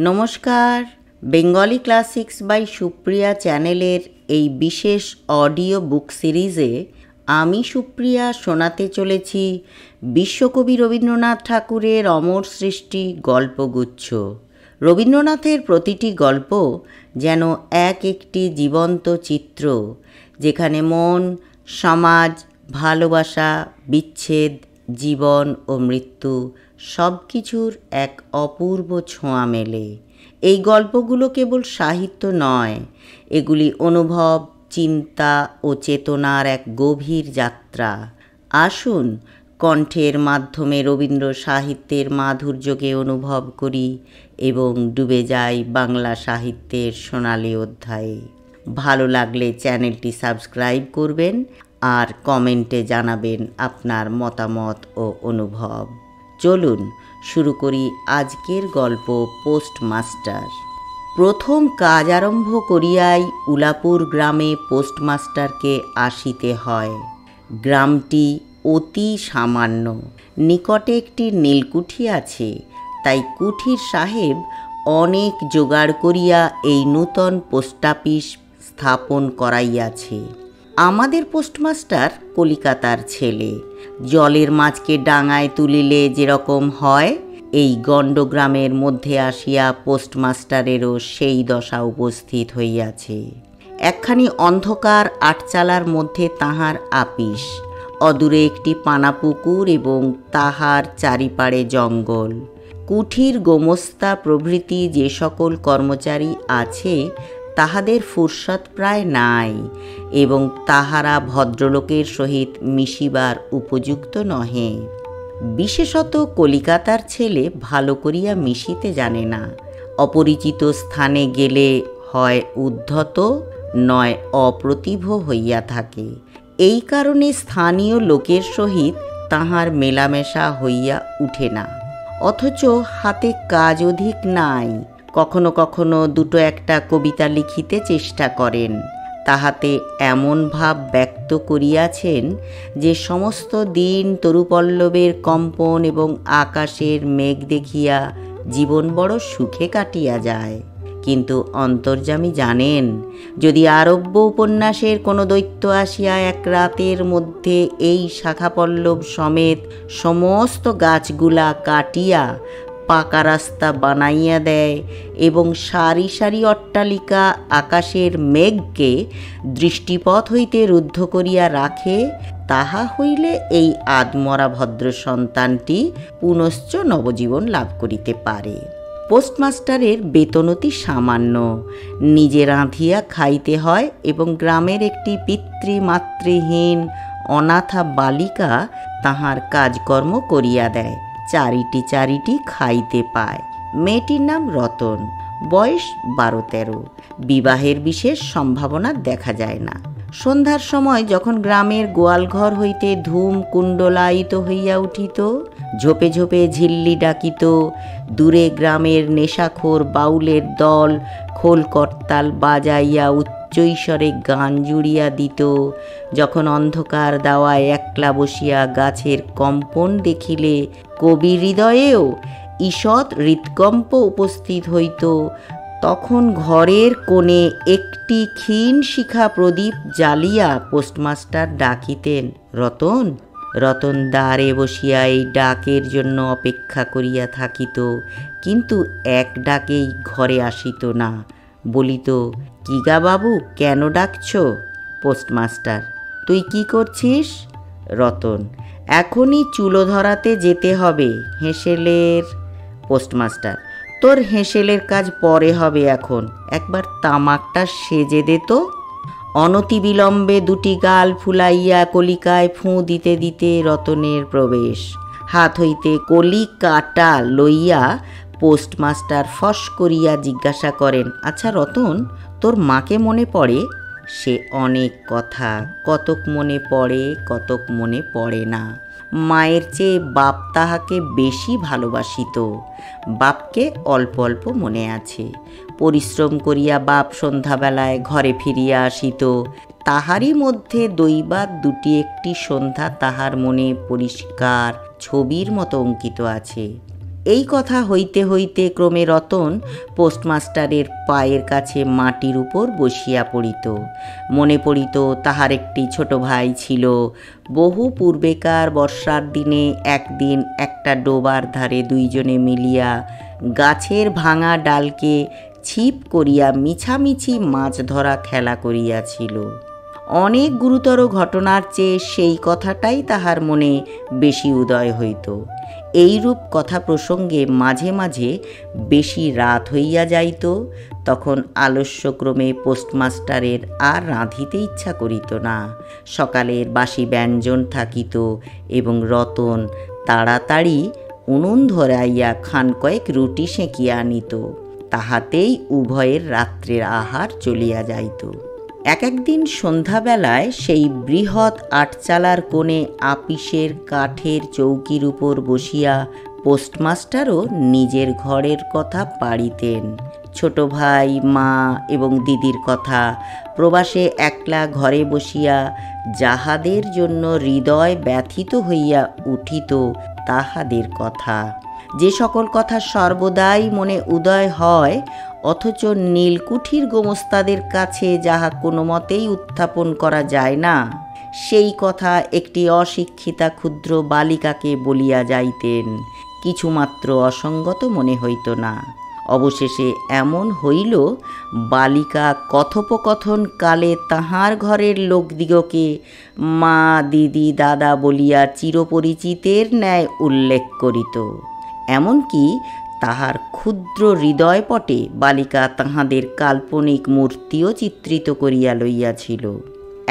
নমস্কার, Bengali classics by Supriya চ্যানেলের এই বিশেষ অডিও বুক সিরিজে আমি সুপ্রিয়া শোনাতে চলেছি বিশ্বকবি রবীন্দ্রনাথ ঠাকুরের অমর সৃষ্টি গল্পগুচ্ছ। রবীন্দ্রনাথের প্রতিটি গল্প যেন এক একটি জীবন্ত চিত্র, যেখানে মন, সমাজ, ভালোবাসা, বিচ্ছেদ, জীবন ও মৃত্যু সব কিছুর এক অপূর্ব ছোঁয়া মেলে। এই গল্পগুলো কেবল সাহিত্য নয়, এগুলি অনুভব, চিন্তা ও চেতনার এক গভীর যাত্রা। আসুন কণ্ঠের মাধ্যমে রবীন্দ্র সাহিত্যের মাধুর্যকে অনুভব করি এবং ডুবে যাই বাংলা সাহিত্যের সোনালী অধ্যায়ে। ভালো লাগলে চ্যানেলটি সাবস্ক্রাইব করবেন আর কমেন্টে জানাবেন আপনার মতামত ও অনুভব। চলুন শুরু করি আজকের গল্প পোস্টমাস্টার। প্রথম কাজ আরম্ভ করিয়াই উলাপুর গ্রামে পোস্টমাস্টারকে আসিতে হয়। গ্রামটি অতি সামান্য, নিকটে একটি নীলকুঠি আছে, তাই কুঠির সাহেব অনেক জোগাড় করিয়া এই নূতন পোস্ট অফিস স্থাপন করাইয়াছে। আমাদের পোস্টমাস্টার কলিকাতার ছেলে। জলের মাছকে ডাঙায় তুলিলে যেরকম হয়, এই গণ্ডগ্রামের মধ্যে আসিয়া পোস্টমাস্টারেরও সেই দশা উপস্থিত হইয়াছে। একখানি অন্ধকার আটচালার মধ্যে তাহার আপিস, অদূরে একটি পানাপুকুর এবং তাহার চারিপাড়ে জঙ্গল। কুঠির গোমস্তা প্রভৃতি যে সকল কর্মচারী আছে, তাহাদের ফুরসত প্রায় নাই এবং তাহারা ভদ্রলোকের সহিত মিশিবার উপযুক্ত নহে। বিশেষত কলিকাতার ছেলে ভালো করিয়া মিশিতে জানে না। অপরিচিত স্থানে গেলে হয় উদ্ধত, নয় অপ্রতিভ হইয়া থাকে। এই কারণে স্থানীয় লোকের সহিত তাহার মেলামেশা হইয়া উঠে না। অথচ হাতে কাজ অধিক নাই। কখনো কখনো দুটো একটা কবিতা লিখিতে চেষ্টা করেন। তাহাতে এমন ভাব ব্যক্ত করিয়াছেন যে সমস্ত দিন তরুপল্লবের কম্পন এবং আকাশের মেঘ দেখিয়া জীবন বড় সুখে কাটিয়া যায়। কিন্তু অন্তর্যামী জানেন, যদি আরব্য উপন্যাসের কোনো দৈত্য আসিয়া এক রাতের মধ্যে এই শাখাপল্লব সমেত সমস্ত গাছগুলা কাটিয়া পাকা রাস্তা বানাইয়া দেয় এবং সারি সারি অট্টালিকা আকাশের মেঘকে দৃষ্টিপথ হইতে রুদ্ধ করিয়া রাখে, তাহা হইলে এই আদমরা ভদ্র সন্তানটি পুনশ্চ নবজীবন লাভ করিতে পারে। পোস্টমাস্টারের বেতন অতি সামান্য, নিজে রাঁধিয়া খাইতে হয় এবং গ্রামের একটি পিতৃমাতৃহীন অনাথা বালিকা তাহার কাজকর্ম করিয়া দেয়, চারিটি খাইতে পায়। মেয়েটির নাম রতন, বয়স 12-13। বিবাহের বিশেষ সম্ভাবনা দেখা যায় না। সন্ধ্যার সময় যখন গ্রামের গোয়ালঘর হইতে ধূম কুণ্ডলায়িত হইয়া উঠিত, ঝোপে ঝোপে ঝিল্লি ডাকিত, দূরে গ্রামের নেশাখোর বাউলের দল খোল করতাল বাজাইয়া উচ্চৈস্বরে গান জুড়িয়া দিত, যখন অন্ধকার দাওয়ায় একলা বসিয়া গাছের কম্পন দেখিলে কবির হৃদয়েও ঈষৎ হৃৎকম্প উপস্থিত হইত, তখন ঘরের কোণে একটি ক্ষীণ শিখা প্রদীপ জ্বালিয়া পোস্টমাস্টার ডাকিতেন, রতন। রতন দ্বারে বসিয়া এই ডাকের জন্য অপেক্ষা করিয়া থাকিত, কিন্তু এক ডাকেই ঘরে আসিত না। বলিত, কি গা বাবু, কেন ডাকছ? পোস্টমাস্টার, তুই কি করছিস? রতন, এখনই চুলো ধরাতে যেতে হবে হেঁসেলের। পোস্টমাস্টার, তোর হেঁসেলের কাজ পরে হবে, এখন একবার তামাকটা সেজে দে তো। অনতিবিলম্বে দুটি গাল ফুলাইয়া কলিকায় ফুঁ দিতে দিতে রতনের প্রবেশ। হাত হইতে কলি কাটা লইয়া পোস্টমাস্টার ফস করিয়া জিজ্ঞাসা করেন, আচ্ছা রতন, তোর মাকে মনে পড়ে? সে অনেক কথা, কতক মনে পড়ে, কতক মনে পড়ে না। মায়ের চেয়ে বাপ তাহাকে বেশি ভালোবাসিত। বাপকে অল্প অল্প মনে আছে। পরিশ্রম করিয়া বাপ সন্ধ্যাবেলায় ঘরে ফিরিয়া আসিত, তাহারই মধ্যে দৈবাত দুটি একটি সন্ধ্যা তাহার মনে পরিষ্কার ছবির মতো অঙ্কিত আছে। এই কথা হইতে হইতে ক্রমে রতন পোস্টমাস্টারের পায়ের কাছে মাটির উপর বসিয়া পড়িত। মনে পড়িত তাহার একটি ছোট ভাই ছিল। বহু পূর্বেকার বর্ষার দিনে একদিন একটা ডোবার ধারে দুইজনে মিলিয়া গাছের ভাঙা ডালকে ছিপ করিয়া মিছামিছি মাছ ধরা খেলা করিয়াছিল। অনেক গুরুতর ঘটনার চেয়ে সেই কথাটাই তাহার মনে বেশি উদয় হইত। এইরূপ কথা প্রসঙ্গে মাঝে মাঝে বেশি রাত হইয়া যাইত। তখন আলস্যক্রমে পোস্টমাস্টারের আর রাঁধিতে ইচ্ছা করিত না। সকালের বাসি ব্যঞ্জন থাকিত এবং রতন তাড়াতাড়ি উনুন ধরাইয়া খান কয়েক রুটি সেঁকিয়া আনিত। তাহাতেই উভয়ের রাত্রের আহার চলিয়া যাইত। একদিন সন্ধ্যাবেলায় সেই বৃহৎ আটচালার কোণে আপিসের কাঠের চৌকির উপর বসিয়া পোস্টমাস্টারও নিজের ঘরের কথা পাড়িতেন। ছোট ভাই, মা এবং দিদির কথা, প্রবাসে একলা ঘরে বসিয়া যাহাদের জন্য হৃদয় ব্যথিত হইয়া উঠিত তাহাদের কথা, যে সকল কথা সর্বদাই মনে উদয় হয় অথচ নীলকুঠির গোমস্তাদের কাছে যাহা কোনো মতেই উত্থাপন করা যায় না, সেই কথা একটি অশিক্ষিতা ক্ষুদ্র বালিকাকে বলিয়া যাইতেন। কিছুমাত্র অসঙ্গত মনে হইত না। অবশেষে এমন হইল, বালিকা কথোপকথন কালে তাহার ঘরের লোকদিগকে মা, দিদি, দাদা বলিয়া চিরপরিচিতের ন্যায় উল্লেখ করিত। এমনকি তাহার ক্ষুদ্র হৃদয়পটে বালিকা তাহাদের কাল্পনিক মূর্তিও চিত্রিত করিয়া লইয়াছিল।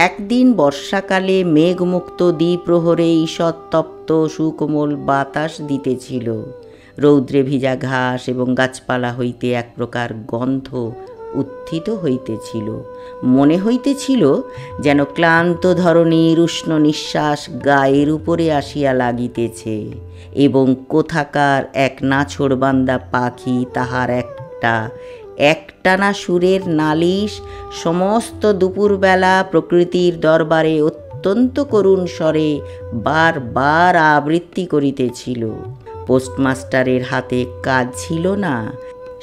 একদিন বর্ষাকালে মেঘমুক্ত দ্বিপ্রহরে ঈষৎতপ্ত সুকোমল বাতাস দিতেছিল। রৌদ্রে ভিজা ঘাস এবং গাছপালা হইতে এক প্রকার গন্ধ উত্থিত হইতেছিল। মনে হইতেছিল যেন ক্লান্ত ধরণীর উষ্ণ নিঃশ্বাস গায়ের উপরে আসিয়া লাগিতেছে এবং কোথাকার এক নাছোড়বান্দা পাখি তাহার একটানা সুরের নালিশ সমস্ত দুপুরবেলা প্রকৃতির দরবারে অত্যন্ত করুণ স্বরে বারবার আবৃত্তি করিতেছিল। পোস্টমাস্টারের হাতে কাজ ছিল না।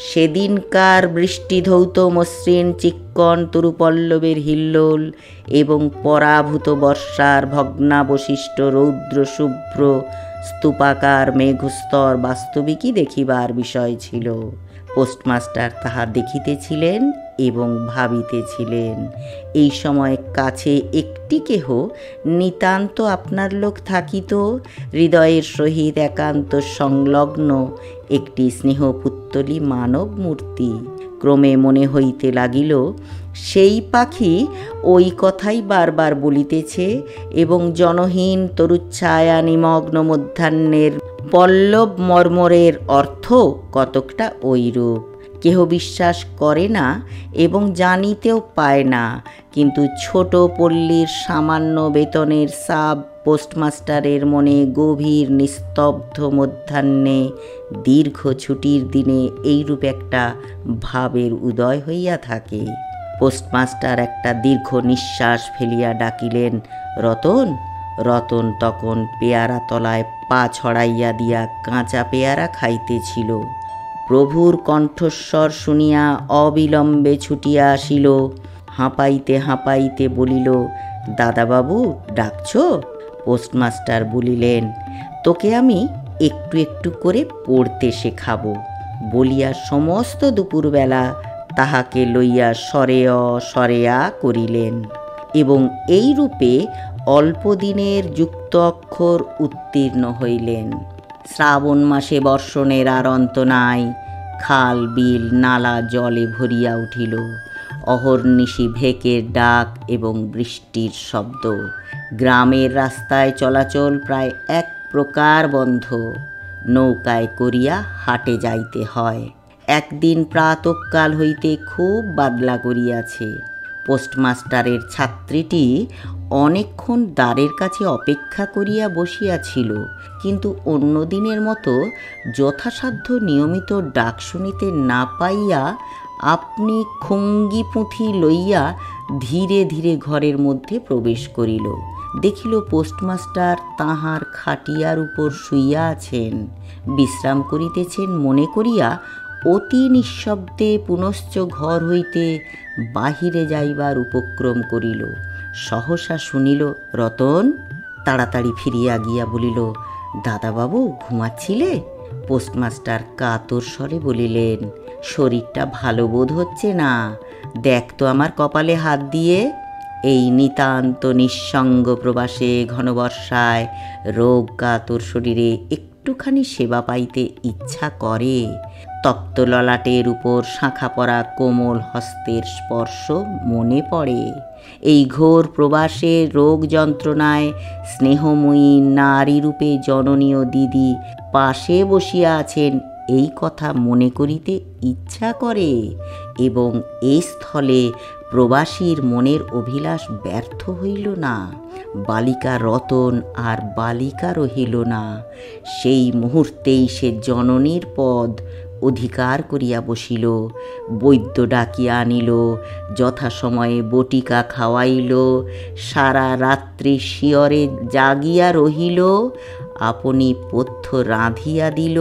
সেদিনকার বৃষ্টিধৌত মসৃণ চিক্কণ তরুপল্লবের হিল্লোল এবং পরাভূত বর্ষার ভগ্নাবশিষ্ট রৌদ্র শুভ্র স্তূপাকার মেঘস্তর বাস্তবিকই দেখিবার বিষয় ছিল। পোস্টমাস্টার তাহা দেখিতেছিলেন এবং ভাবিতেছিলেন। এই সময় কাছে একটি কেহ নিতান্ত আপনার লোক থাকিত, হৃদয়ের সহিত একান্ত সংলগ্ন একটি স্নেহপুত্তলী মানব মূর্তি। ক্রমে মনে হইতে লাগিল সেই পাখি ওই কথাই বারবার বলিতেছে এবং জনহীন তরুচ্ছায়া নিমগ্ন মধ্যাহ্নের পল্লব মর্মরের অর্থ কতকটা ওইরূপ। কেহ বিশ্বাস করে না এবং জানিতেও পায় না, কিন্তু ছোট পল্লীর সামান্য বেতনের সাব পোস্টমাস্টারের মনে গভীর নিস্তব্ধ মধ্যাহ্নে দীর্ঘ ছুটির দিনে এইরূপ একটা ভাবের উদয় হইয়া থাকে। পোস্টমাস্টার একটা দীর্ঘ নিঃশ্বাস ফেলিয়া ডাকিলেন, রতন। রতন তখন পেয়ারা তলায় পা ছড়াইয়া দিয়া কাঁচা পেয়ারা খাইতেছিল। প্রভুর কণ্ঠস্বর শুনিয়া অবিলম্বে ছুটিয়া আসিল। হাঁপাইতে হাঁপাইতে বলিল, দাদাবাবু ডাকছ? পোস্টমাস্টার বলিলেন, তোকে আমি একটু একটু করে পড়তে শেখাবো বলিয়া সমস্ত দুপুরবেলা তাহাকে লইয়া সরেয়া করিলেন এবং এই রূপে অল্পদিনের যুক্ত অক্ষর উত্তীর্ণ হইলেন। শ্রাবণ মাসে বর্ষণের আর অন্ত নাই। খাল, বিল, নালা জলে ভরিয়া উঠিল। অহর্নিশি ভেকের ডাক এবং বৃষ্টির শব্দ। গ্রামের রাস্তায় চলাচল প্রায় এক প্রকার বন্ধ। নৌকায় করিয়া হাটে যাইতে হয়। একদিন প্রাতঃকাল হইতে খুব বাদলা করিয়াছে। পোস্টমাস্টারের ছাত্রীটি অনেকক্ষণ দ্বারের কাছে অপেক্ষা করিয়া বসিয়াছিল, কিন্তু অন্য দিনের মতো যথাসাধ্য নিয়মিত ডাক শুনিতে না পাইয়া আপনি খঙ্গি পুঁথি লইয়া ধীরে ধীরে ঘরের মধ্যে প্রবেশ করিল। দেখিল পোস্টমাস্টার তাহার খাটিয়ার উপর শুইয়া আছেন, বিশ্রাম করিতেছেন মনে করিয়া অতি নিঃশব্দে পুনশ্চ ঘর হইতে বাহিরে যাইবার উপক্রম করিল। সহসা শুনিল রতন। তাড়াতাড়ি ফিরিয়া গিয়া বলিল, দাদাবাবু ঘুমাচ্ছিলে? পোস্টমাস্টার কাতর স্বরে বলিলেন, শরীরটা ভালো বোধ হচ্ছে না, দেখ তো আমার কপালে হাত দিয়ে। এই নিতান্ত নিঃসঙ্গ প্রবাসে ঘনবর্ষায় রোগ কাতর শরীরে একটুখানি সেবা পাইতে ইচ্ছা করে। তপ্ত ললাটের উপর শাঁখা পরা কোমল হস্তের স্পর্শ মনে পড়ে। এই ঘোর প্রবাসে রোগ যন্ত্রণায় স্নেহময়ী নারীরূপে জননীয় দিদি পাশে বসিয়া আছেন, এই কথা মনে করিতে ইচ্ছা করে এবং এই স্থলে প্রবাসীর মনের অভিলাষ ব্যর্থ হইল না। বালিকা রতন আর বালিকা রহিল না। সেই মুহূর্তেই সে জননীর পদ অধিকার করিয়া বসিল। বৈদ্য ডাকিয়া আনিল, যথাসময়ে বটিকা খাওয়াইল, সারা রাত্রি শিয়রে জাগিয়া রহিল, আপনি পথ্য রাঁধিয়া দিল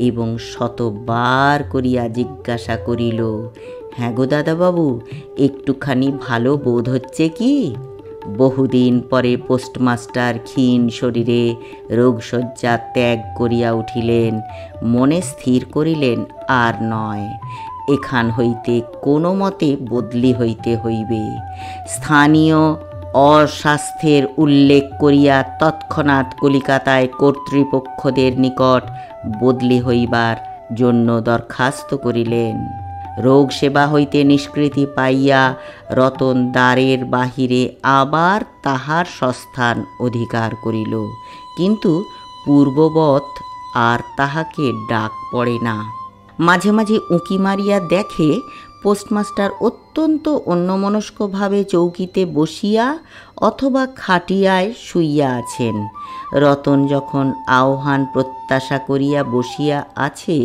এবং শতবার করিয়া জিজ্ঞাসা করিল, হ্যাঁ গো দাদাবাবু, একটুখানি ভালো বোধ হচ্ছে কি? বহুদিন পরে পোস্টমাস্টার ক্ষীণ শরীরে রোগশয্যা ত্যাগ করিয়া উঠিলেন। মনে স্থির করিলেন, আর নয়, এখান হইতে কোনো মতে বদলি হইতে হইবে। স্থানীয় অস্বাস্থ্যের উল্লেখ করিয়া তৎক্ষণাৎ কলিকাতায় কর্তৃপক্ষদের নিকট বদলি হইবার জন্য দরখাস্ত করিলেন। রোগ সেবা হইতে নিষ্কৃতি পাইয়া রতন দ্বারের বাহিরে আবার তাহার স্বস্থান অধিকার করিল, কিন্তু পূর্ববৎ আর তাহাকে ডাক পড়ে না। মাঝে মাঝে উঁকি মারিয়া দেখে পোস্টমাস্টার অত্যন্ত অন্যমনস্কভাবে চৌকিতে বসিয়া অথবা খাটিয়ায় শুইয়া আছেন। রতন যখন আহ্বান প্রত্যাশা করিয়া বসিয়া আছে,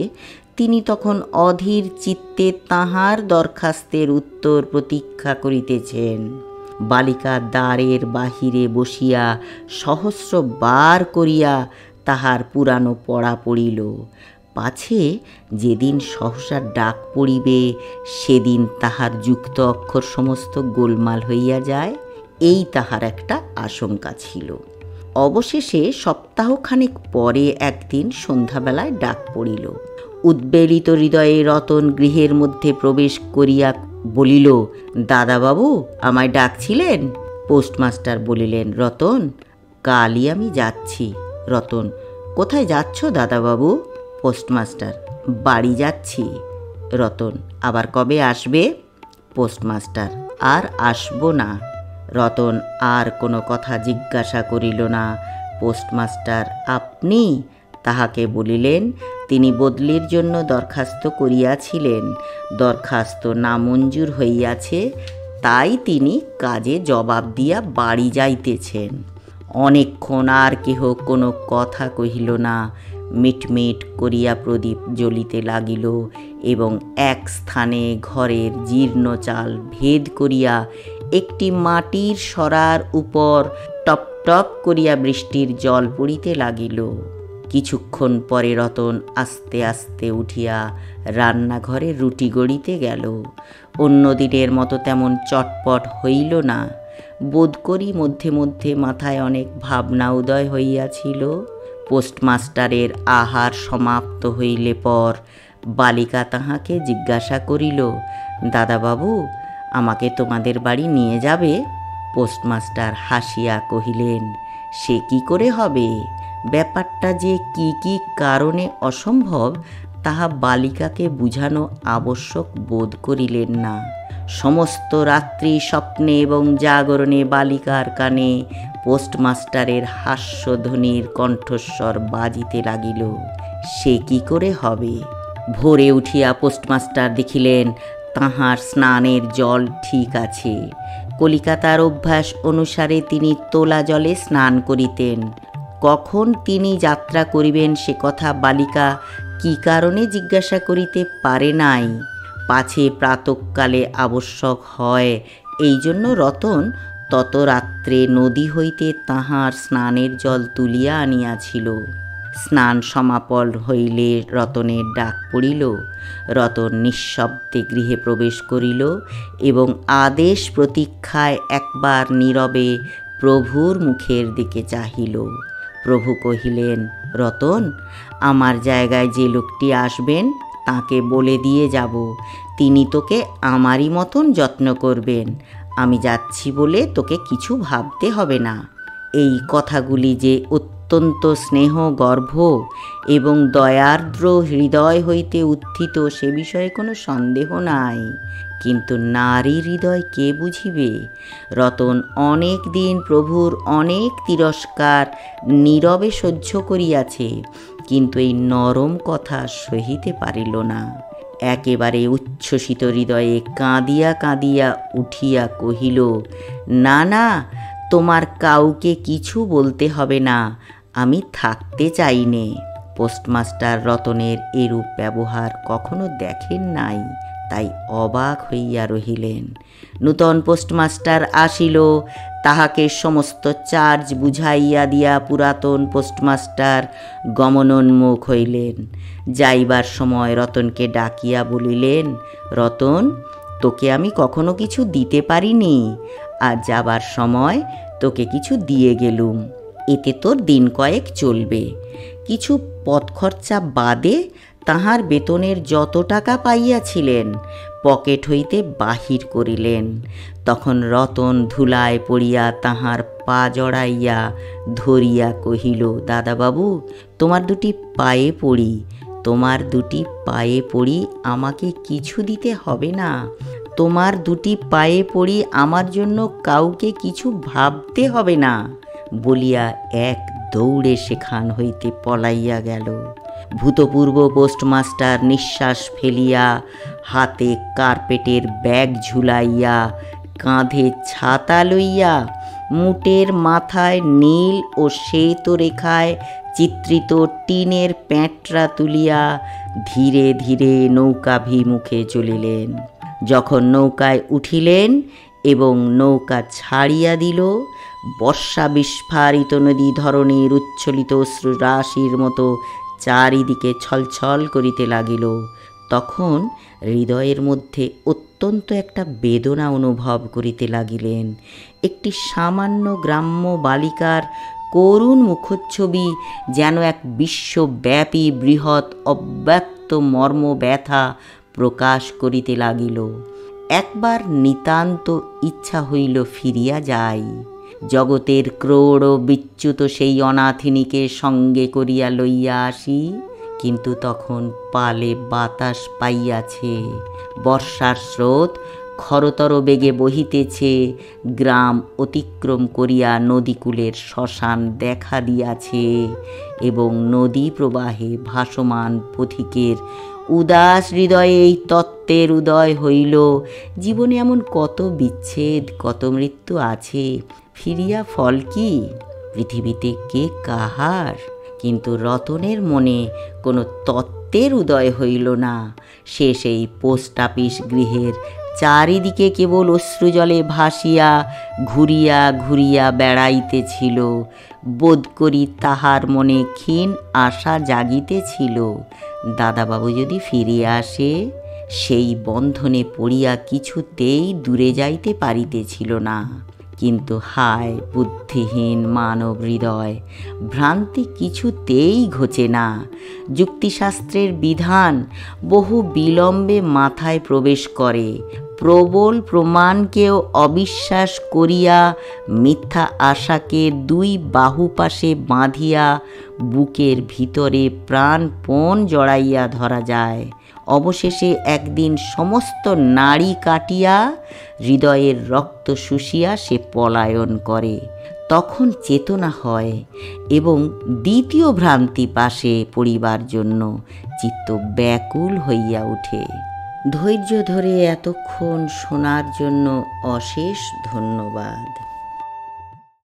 তিনি তখন অধীর চিত্তে তাহার দরখাস্তের উত্তর প্রতীক্ষা করিতেছেন। বালিকা দ্বারের বাহিরে বসিয়া সহস্রবার করিয়া তাহার পুরানো পড়া পড়িল, পাছে যেদিন সহসা ডাক পড়িবে সেদিন তাহার যুক্ত অক্ষর সমস্ত গোলমাল হইয়া যায়, এই তাহার একটা আশঙ্কা ছিল। অবশেষে সপ্তাহখানেক পরে একদিন সন্ধ্যাবেলায় ডাক পড়িল। উদ্বেলিত হৃদয়ে রতন গৃহের মধ্যে প্রবেশ করিয়া বলিল, দাদাবাবু আমায় ডাকছিলেন? পোস্টমাস্টার বলিলেন, রতন, কালই আমি যাচ্ছি। রতন, কোথায় যাচ্ছ দাদাবাবু? পোস্টমাস্টার, বাড়ি যাচ্ছি। রতন, আবার কবে আসবে? পোস্টমাস্টার, আর আসব না। রতন আর কোনো কথা জিজ্ঞাসা করিল না। পোস্টমাস্টার আপনি? তাহাকে বলিলেন, তিনি বদলির জন্য দরখাস্ত করিয়াছিলেন, দরখাস্ত নামঞ্জুর হইয়াছে, তাই তিনি কাজে জবাব দিয়া বাড়ি যাইতেছেন। অনেকক্ষণ আর কেহ কোনো কথা কহিল না। মিটমিট করিয়া প্রদীপ জ্বলিতে লাগিল এবং এক স্থানে ঘরের জীর্ণ চাল ভেদ করিয়া একটি মাটির সরার উপর টপ টপ করিয়া বৃষ্টির জল পড়িতে লাগিল। কিছুক্ষণ পরে রতন আস্তে আস্তে উঠিয়া রান্নাঘরে রুটি গড়িতে গেল। অন্য দিনের মতো তেমন চটপট হইল না। বোধ করি মধ্যে মধ্যে মাথায় অনেক ভাবনা উদয় হইয়াছিল। পোস্টমাস্টারের আহার সমাপ্ত হইলে পর বালিকা তাহাকে জিজ্ঞাসা করিল, দাদাবাবু, আমাকে তোমাদের বাড়ি নিয়ে যাবে? পোস্টমাস্টার হাসিয়া কহিলেন, সে কি করে হবে? ব্যাপারটা যে কি কি কারণে অসম্ভব তাহা বালিকাকে বুঝানো আবশ্যক বোধ করিলেন না। সমস্ত রাত্রি স্বপ্নে এবং জাগরণে বালিকার কানে পোস্টমাস্টারের হাস্যধ্বনির কণ্ঠস্বর বাজিতে লাগিল। সে কি করে হবে? ভোরে উঠিয়া পোস্টমাস্টার দেখিলেন তাহার স্নানের জল ঠিক আছে। কলিকাতার অভ্যাস অনুসারে তিনি তোলা জলে স্নান করিতেন। কখন তিনি যাত্রা করিবেন সে কথা বালিকা কি কারণে জিজ্ঞাসা করিতে পারে নাই। পাছে প্রাতঃকালে আবশ্যক হয়, এই জন্য রতন তত রাত্রে নদী হইতে তাহার স্নানের জল তুলিয়া আনিয়াছিল। স্নান সমাপন হইলে রতনের ডাক পড়িল। রতন নিঃশব্দে গৃহে প্রবেশ করিল এবং আদেশ প্রতীক্ষায় একবার নীরবে প্রভুর মুখের দিকে চাহিল। প্রভু কহিলেন, রতন, আমার জায়গায় যে লোকটি আসবেন তাকে বলে দিয়ে যাব, তিনি তোকে আমারই মতন যত্ন করবেন। আমি যাচ্ছি বলে তোকে কিছু ভাবতে হবে না। এই কথাগুলি যে অত্যন্ত স্নেহ গর্ভ এবং দয়ার্দ্র হৃদয় হইতে উত্থিত সে বিষয়ে কোনো সন্দেহ নাই। কিন্তু নারী হৃদয় কে বুঝিবে? রতন অনেক দিন প্রভুর অনেক তিরস্কার নীরবে সহ্য করিয়াছে, কিন্তু এই নরম কথা সহিতে পারিল না। একেবারে উচ্ছ্বসিত হৃদয়ে কাঁদিয়া কাঁদিয়া উঠিয়া কহিল, না না, তোমার কাউকে কিছু বলতে হবে না, আমি থাকতে চাই নে। পোস্টমাস্টার রতনের এরূপ ব্যবহার কখনো দেখেন নাই, তাই অবাক হইয়া রহিলেন। নূতন পোস্টমাস্টার আসিল, তাহাকে সমস্ত চার্জ বুঝাইয়া দিয়া পুরাতন পোস্টমাস্টার গমনোন্মুখ হইলেন। যাইবার সময় রতনকে ডাকিয়া বলিলেন, রতন, তোকে আমি কখনো কিছু দিতে পারিনি, আর যাবার সময় তোকে কিছু দিয়ে গেলুম, এতে তোর দিন কয়েক চলবে। কিছু পথ খরচা বাদে তাহার বেতনের যত টাকা পাইয়াছিলেন পকেট হইতে বাহির করিলেন। তখন রতন ধুলায় পড়িয়া তাহার পা জড়াইয়া ধরিয়া কহিল, দাদাবাবু, তোমার দুটি পায়ে পড়ি, তোমার দুটি পায়ে পড়ি, আমাকে কিছু দিতে হবে না। তোমার দুটি পায়ে পড়ি, আমার জন্য কাউকে কিছু ভাবতে হবে না, বলিয়া এক দৌড়ে সেখান হইতে পলাইয়া গেল। ভূতপূর্ব পোস্টমাস্টার নিঃশ্বাস ফেলিয়া হাতে কার্পেটের ব্যাগ ঝুলাইয়া, কাঁধে ছাতা লইয়া, মুটের মাথায় নীল ও শ্বেত রেখায় চিত্রিত টিনের প্যাঁটরা তুলিয়া ধীরে ধীরে নৌকাভিমুখে চলিলেন। যখন নৌকায় উঠিলেন এবং নৌকা ছাড়িয়া দিল, বর্ষা বিস্ফারিত নদী ধরনের উচ্ছ্বলিত অশ্রুরাশির মতো চারিদিকে ছলছল করিতে লাগিল। তখন হৃদয়ের মধ্যে অত্যন্ত একটা বেদনা অনুভব করিতে লাগিলেন। একটি সামান্য গ্রাম্য বালিকার করুণ মুখচ্ছবি যেন এক বিশ্বব্যাপী বৃহৎ অব্যক্ত মর্ম ব্যথা প্রকাশ করিতে লাগিল। একবার নিতান্ত ইচ্ছা হইল ফিরিয়া যাই, জগতের ক্রোড় বিচ্যুত সেই অনাথিনীকে সঙ্গে করিয়া লইয়া আসি। কিন্তু তখন পালে বাতাস পাইয়াছে, বর্ষার স্রোত খরতর বেগে বহিতেছে, গ্রাম অতিক্রম করিয়া নদীকূলের শ্মশান দেখা দিয়াছে এবং নদী প্রবাহে ভাসমান পথিকের উদাস হৃদয়ে এই তত্ত্বের উদয় হইল, জীবনে এমন কত বিচ্ছেদ, কত মৃত্যু আছে, ফিরিয়া ফল কি? পৃথিবীতে কে কাহার? কিন্তু রতনের মনে কোনো তত্ত্বের উদয় হইল না। সে সেই পোস্ট অফিস গৃহের চারিদিকে কেবল অশ্রুজলে ভাসিয়া ঘুরিয়া ঘুরিয়া বেড়াইতেছিল। বোধ করি তাহার মনে ক্ষীণ আশা জাগিতেছিল, দাদাবাবু যদি ফিরিয়া আসে। সেই বন্ধনে পড়িয়া কিছুতেই দূরে যাইতে পারিতেছিল না। কিন্তু হায় বুদ্ধিহীন মানব হৃদয়, ভ্রান্তি কিছুতেই ঘোচে না। যুক্তিশাস্ত্রের বিধান বহু বিলম্বে মাথায় প্রবেশ করে। প্রবল প্রমাণকেও অবিশ্বাস করিয়া মিথ্যা আশাকে দুই বাহু পাশে বাঁধিয়া বুকের ভিতরে প্রাণপণ জড়াইয়া ধরা যায়। অবশেষে একদিন সমস্ত নাড়ি কাটিয়া হৃদয়ের রক্ত শুষিয়া সে পলায়ন করে। তখন চেতনা হয় এবং দ্বিতীয় ভ্রান্তি পাশে পড়িবার জন্য চিত্ত ব্যাকুল হইয়া ওঠে। ধৈর্য ধরে এতক্ষণ শোনার জন্য অশেষ ধন্যবাদ।